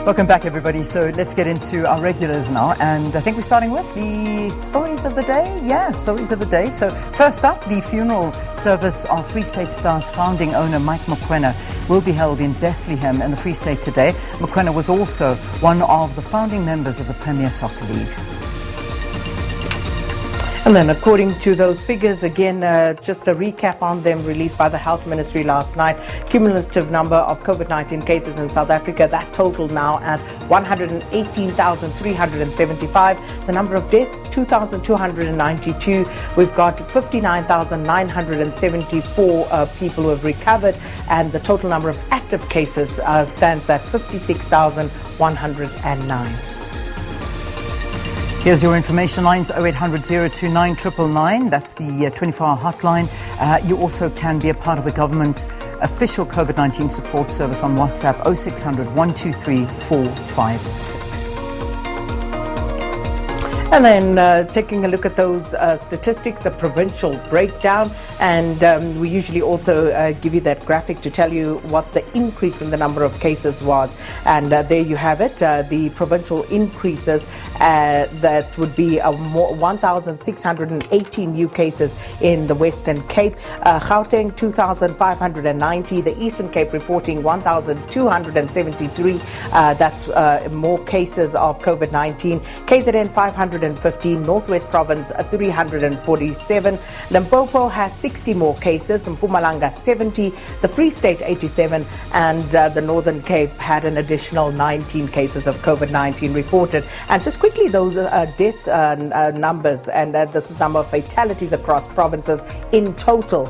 Welcome back, everybody. So let's get into our regulars now. And I think we're starting with the stories of the day. Yeah, stories of the day. So first up, the funeral service of Free State Stars founding owner Mike Mokoena will be held in Bethlehem in the Free State today. Mokoena was also one of the founding members of the Premier Soccer League. And then according to those figures, again, just a recap on them released by the Health Ministry last night. Cumulative number of COVID-19 cases in South Africa, that total now at 118,375. The number of deaths, 2,292. We've got 59,974 people who have recovered, and the total number of active cases stands at 56,109. Here's your information lines: 0800 029 999. That's the 24-hour hotline. You also can be a part of the government official COVID-19 support service on WhatsApp: 0600 123 456. And then taking a look at those statistics, the provincial breakdown, and we usually also give you that graphic to tell you what the increase in the number of cases was. And there you have it, the provincial increases. That would be 1,618 new cases in the Western Cape, Gauteng 2,590, the Eastern Cape reporting 1,273. That's more cases of COVID-19. KZN 515, Northwest Province 347, Limpopo has 60 more cases, Mpumalanga 70, the Free State 87, and the Northern Cape had an additional 19 cases of COVID-19 reported. And just quickly, those death numbers, and this is the number of fatalities across provinces in total.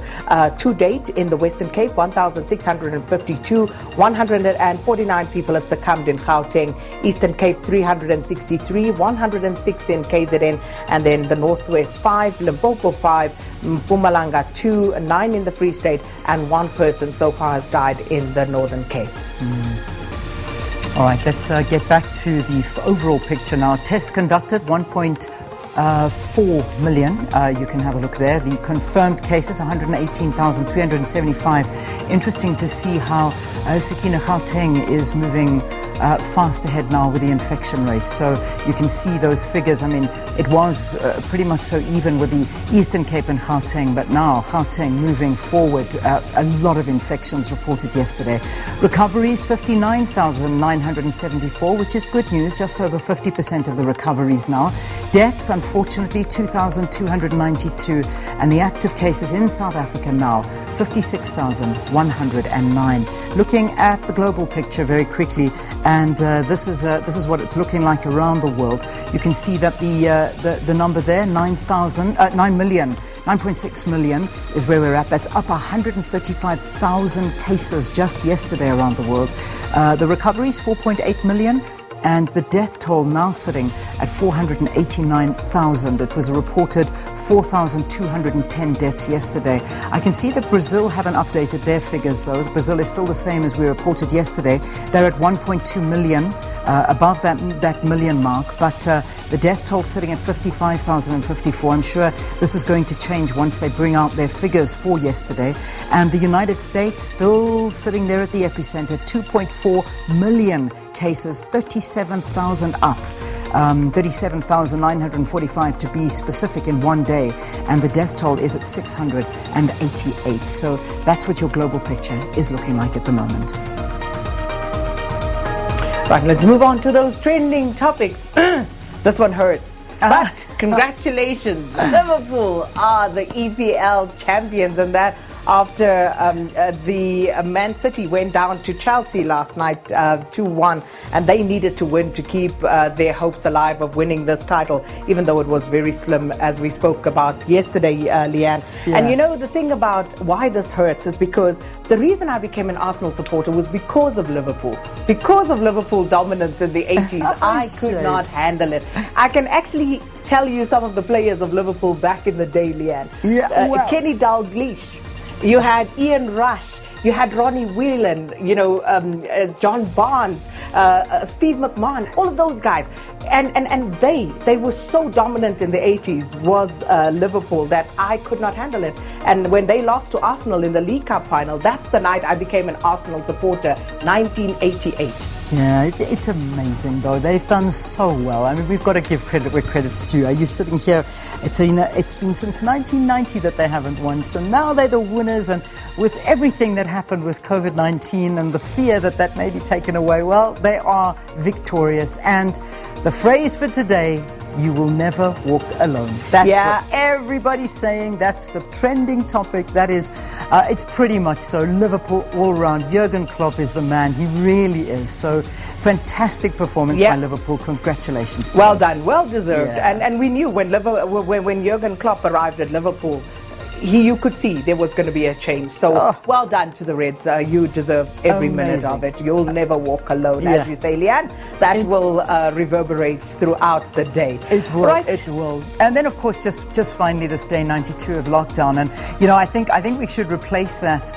To date in the Western Cape, 1,652, 149 people have succumbed in Gauteng, Eastern Cape 363, 106 in KZN, and then the Northwest 5, Limpopo 5, Mpumalanga 2, 9 in the Free State, and 1 person so far has died in the Northern Cape. All right, let's get back to the overall picture now. Tests conducted, 1.4 million. You can have a look there. The confirmed cases, 118,375. Interesting to see how Sakina Gauteng is moving fast ahead now with the infection rate. So you can see those figures. I mean, it was pretty much so even with the Eastern Cape and Gauteng, but now Gauteng moving forward. A lot of infections reported yesterday. Recoveries, 59,974, which is good news, just over 50% of the recoveries now. Deaths, unfortunately, 2,292, and the active cases in South Africa now, 56,109. Looking at the global picture very quickly, and this is what it's looking like around the world. You can see that the number there, 9.6 million is where we're at. That's up 135,000 cases just yesterday around the world. The recoveries, 4.8 million. And the death toll now sitting at 489,000. It was a reported 4,210 deaths yesterday. I can see that Brazil haven't updated their figures, though. Brazil is still the same as we reported yesterday. They're at 1.2 million, above that million mark. But the death toll sitting at 55,054. I'm sure this is going to change once they bring out their figures for yesterday. And the United States still sitting there at the epicenter, 2.4 million cases, 37,000 up, 37,945 to be specific in one day, and the death toll is at 688. So that's what your global picture is looking like at the moment. Right, let's move on to those trending topics. This one hurts, but congratulations, Liverpool are the EPL champions, and that after the Man City went down to Chelsea last night 2-1, and they needed to win to keep their hopes alive of winning this title, even though it was very slim, as we spoke about yesterday, Leanne. Yeah. And you know, the thing about why this hurts is because the reason I became an Arsenal supporter was because of Liverpool. Because of Liverpool dominance in the 80s, I could not handle it. I can actually tell you some of the players of Liverpool back in the day, Leanne. Yeah, well. Kenny Dalglish. You had Ian Rush, you had Ronnie Whelan, John Barnes, Steve McMahon, all of those guys. And they were so dominant in the 80s, was Liverpool, that I could not handle it. And when they lost to Arsenal in the League Cup final, that's the night I became an Arsenal supporter, 1988. Yeah, it's amazing though. They've done so well. I mean, we've got to give credit where credit's due. Are you sitting here? It's been since 1990 that they haven't won. So now they're the winners, and with everything that happened with COVID-19 and the fear that may be taken away, well, they are victorious. And the phrase for today, you will never walk alone. That's what everybody's saying. That's the trending topic. That is, it's pretty much so. Liverpool all round. Jurgen Klopp is the man. He really is. So fantastic performance by Liverpool. Congratulations to well them. done, well deserved. And we knew when Jurgen Klopp arrived at Liverpool, you could see there was going to be a change. So well done to the Reds. You deserve every minute of it. You'll never walk alone, as you say, Leanne. That will reverberate throughout the day. It will. Right? It will. And then, of course, just finally, this day 92 of lockdown. And I think we should replace that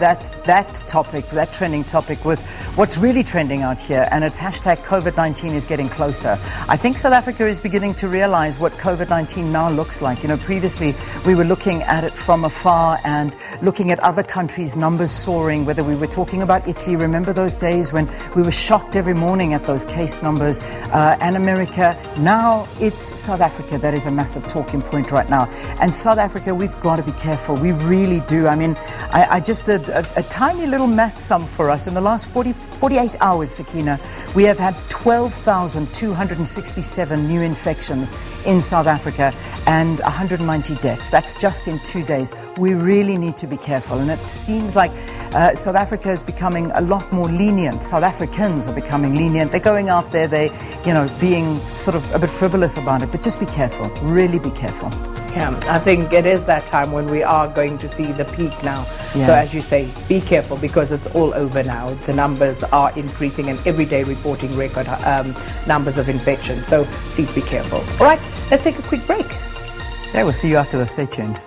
topic, that trending topic, with what's really trending out here. And it's hashtag COVID-19 is getting closer. I think South Africa is beginning to realize what COVID-19 now looks like. Previously we were looking at it from afar and looking at other countries' numbers soaring, whether we were talking about Italy. Remember those days when we were shocked every morning at those case numbers, and America. Now it's South Africa that is a massive talking point right now. And South Africa, we've got to be careful. We really do. I mean, I just did a tiny little math sum for us. In the last 48 hours, Sakina, we have had 12,267 new infections in South Africa and 190 deaths. That's just in 2 days. We really need to be careful. And it seems like South Africa is becoming a lot more lenient. South Africans are becoming lenient. They're going out there, being sort of a bit frivolous about it. But just be careful. Really be careful. Yeah, I think it is that time when we are going to see the peak now. Yeah. So as you say, be careful because it's all over now. The numbers are increasing and every day reporting record numbers of infection. So please be careful. All right, let's take a quick break. Yeah, we'll see you after this. Stay tuned.